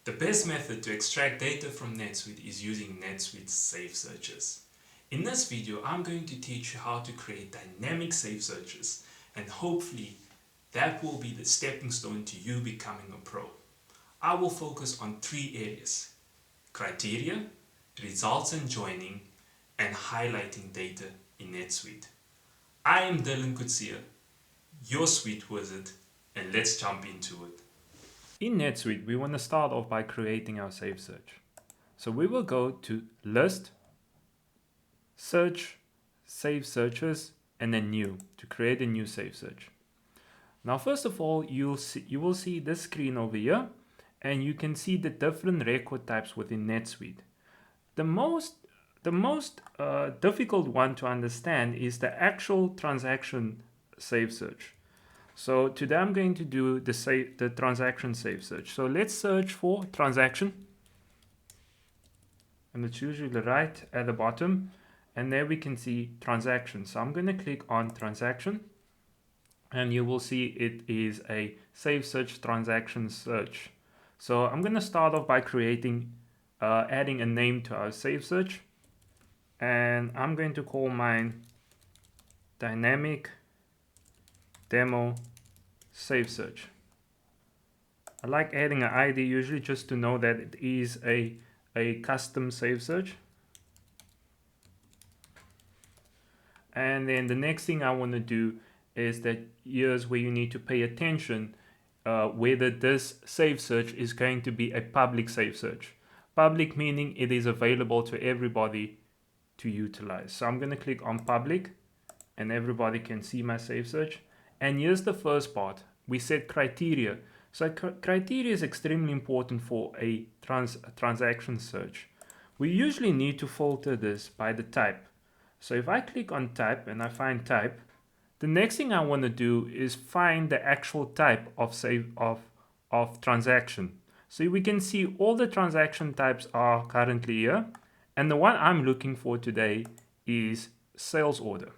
The best method to extract data from Netsuite is using Netsuite's Save Searches. In this video, I'm going to teach you how to create dynamic save searches, and hopefully that will be the stepping stone to you becoming a pro. I will focus on three areas: criteria, results and joining, and highlighting data in NetSuite. I am Dylan Kutsia, your Suite Wizard, and let's jump into it. In NetSuite, we want to start off by creating our save search. So we will go to List, Search, Save Searches, and then New to create a new save search. Now, first of all, you will see this screen over here, and you can see the different record types within NetSuite. The most difficult one to understand is the actual transaction save search. So today I'm going to do the transaction save search. So let's search for transaction, and it's usually right at the bottom, and there we can see transaction. So I'm going to click on transaction, and you will see it is a save search transaction search. So I'm going to start off by adding a name to our save search, and I'm going to call mine dynamic demo save search. I like adding an ID usually just to know that it is a custom save search. And then the next thing I want to do is that here's where you need to pay attention whether this save search is going to be a public save search. Public meaning it is available to everybody to utilize. So I'm going to click on public, and everybody can see my save search. And here's the first part. We set criteria. So criteria is extremely important for a transaction search. We usually need to filter this by the type. So if I click on type and I find type, the next thing I want to do is find the actual type of transaction. So we can see all the transaction types are currently here, and the one I'm looking for today is sales order.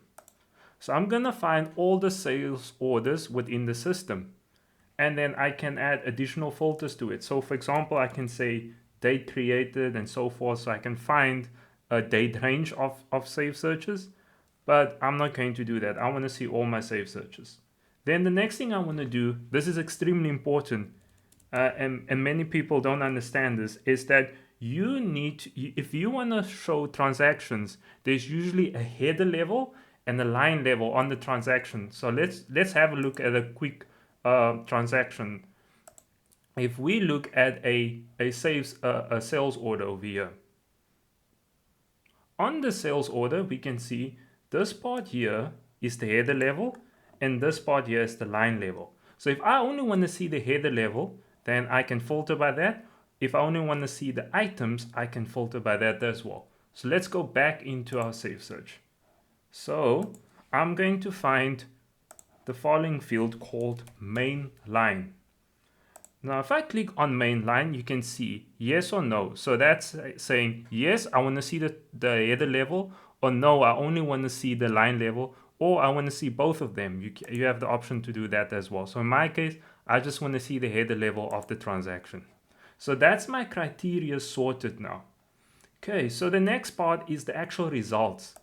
So I'm gonna find all the sales orders within the system, and then I can add additional filters to it. So for example, I can say date created and so forth, so I can find a date range of save searches, but I'm not going to do that. I want to see all my save searches. Then the next thing I want to do, this is extremely important, and many people don't understand this, is that you need to, if you want to show transactions, there's usually a header level and a line level on the transaction. So let's have a look at a quick transaction. If we look at a sales order over here, on the sales order we can see this part here is the header level, and this part here is the line level. So if I only want to see the header level, then I can filter by that. If I only want to see the items, I can filter by that as well. So let's go back into our save search. So I'm going to find the following field called main line. Now if I click on main line, you can see yes or no. So that's saying yes, I want to see the header level, or no, I only want to see the line level, or I want to see both of them. You have the option to do that as well. So in my case, I just want to see the header level of the transaction. So that's my criteria sorted now. Okay, so the next part is the actual results.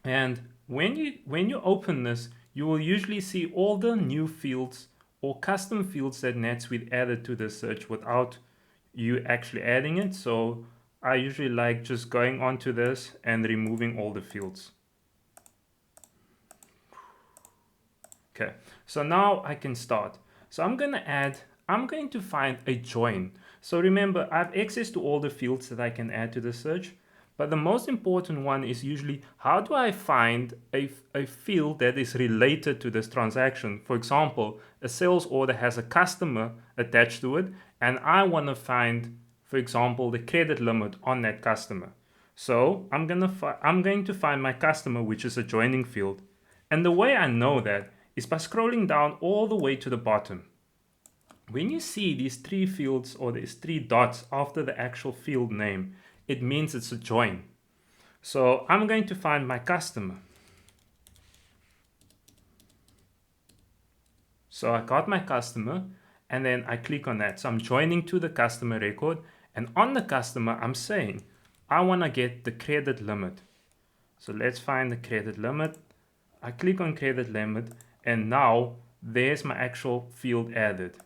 And when you open this, you will usually see all the new fields or custom fields that NetSuite added to the search without you actually adding it. So I usually like just going onto this and removing all the fields. Okay, so now I can start. So I'm going to find a join. So remember, I have access to all the fields that I can add to the search. But the most important one is usually, how do I find a field that is related to this transaction? For example, a sales order has a customer attached to it, and I want to find, for example, the credit limit on that customer. So I'm going to find my customer, which is a joining field. And the way I know that is by scrolling down all the way to the bottom. When you see these three fields or these three dots after the actual field name, it means it's a join. So I'm going to find my customer. So I got my customer, and then I click on that. So I'm joining to the customer record, and on the customer, I'm saying I want to get the credit limit. So let's find the credit limit. I click on credit limit, and now there's my actual field added.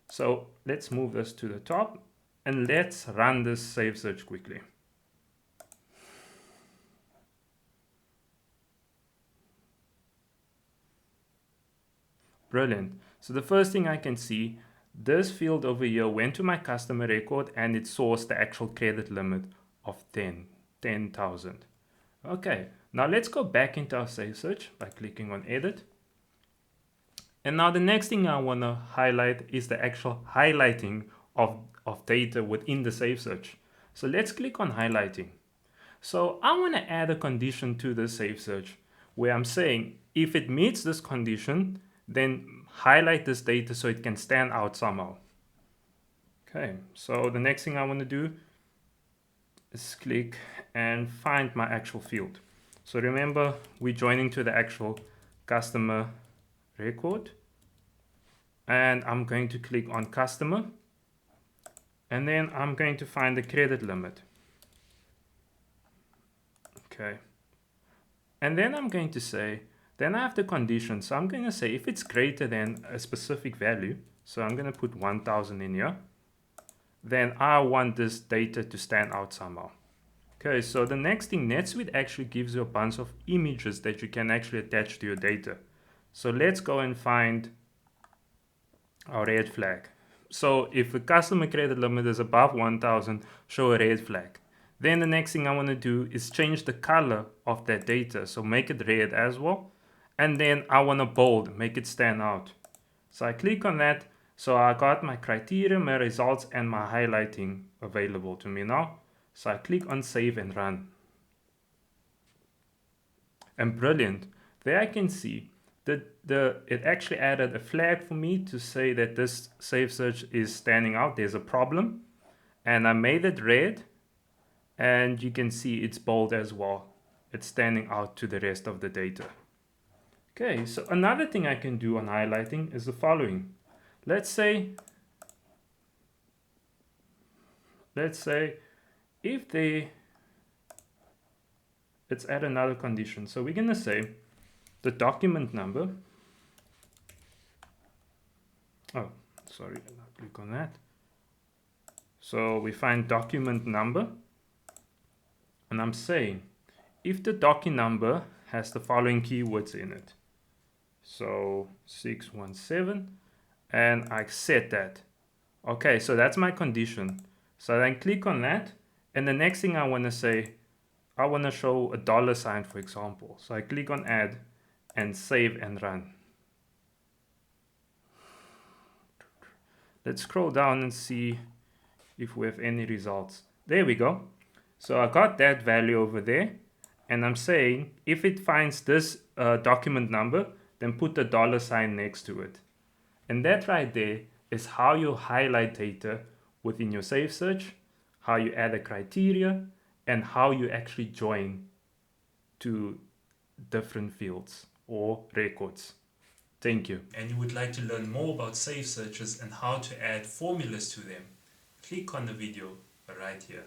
So let's move this to the top, and let's run this save search quickly. Brilliant. So the first thing I can see, this field over here went to my customer record and it sourced the actual credit limit of 10,000. Okay, now let's go back into our save search by clicking on edit. And now the next thing I want to highlight is the actual highlighting of data within the save search. So let's click on highlighting. So I want to add a condition to the save search where I'm saying if it meets this condition, then highlight this data so it can stand out somehow. Okay, so the next thing I want to do is click and find my actual field. So remember, we're joining to the actual customer record, and I'm going to click on customer, and then I'm going to find the credit limit. Okay, and then I'm going to say, then I have the condition. So I'm going to say if it's greater than a specific value, so I'm going to put 1000 in here, then I want this data to stand out somehow. Okay, so the next thing, Netsuite actually gives you a bunch of images that you can actually attach to your data. So let's go and find our red flag. So if the customer credit limit is above 1000, show a red flag. Then the next thing I want to do is change the color of that data. So make it red as well. And then I want to bold, make it stand out. So I click on that. So I got my criteria, my results, and my highlighting available to me now. So I click on save and run. And brilliant. There I can see that it actually added a flag for me to say that this save search is standing out. There's a problem. And I made it red. And you can see it's bold as well. It's standing out to the rest of the data. Okay, so another thing I can do on highlighting is the following. Let's say if let's add another condition. So we're going to say the document number. Oh, sorry, I'll click on that. So we find document number, and I'm saying if the document number has the following keywords in it. So 617, and I set that. Okay, so that's my condition. So then click on that, and the next thing I want to say, I want to show a $sign, for example. So I click on add and save and run. Let's scroll down and see if we have any results. There we go. So I got that value over there, and I'm saying if it finds this document number, then put the $sign next to it. And that right there is how you highlight data within your save search, how you add a criteria, and how you actually join to different fields or records. Thank you. And you would like to learn more about save searches and how to add formulas to them, click on the video right here.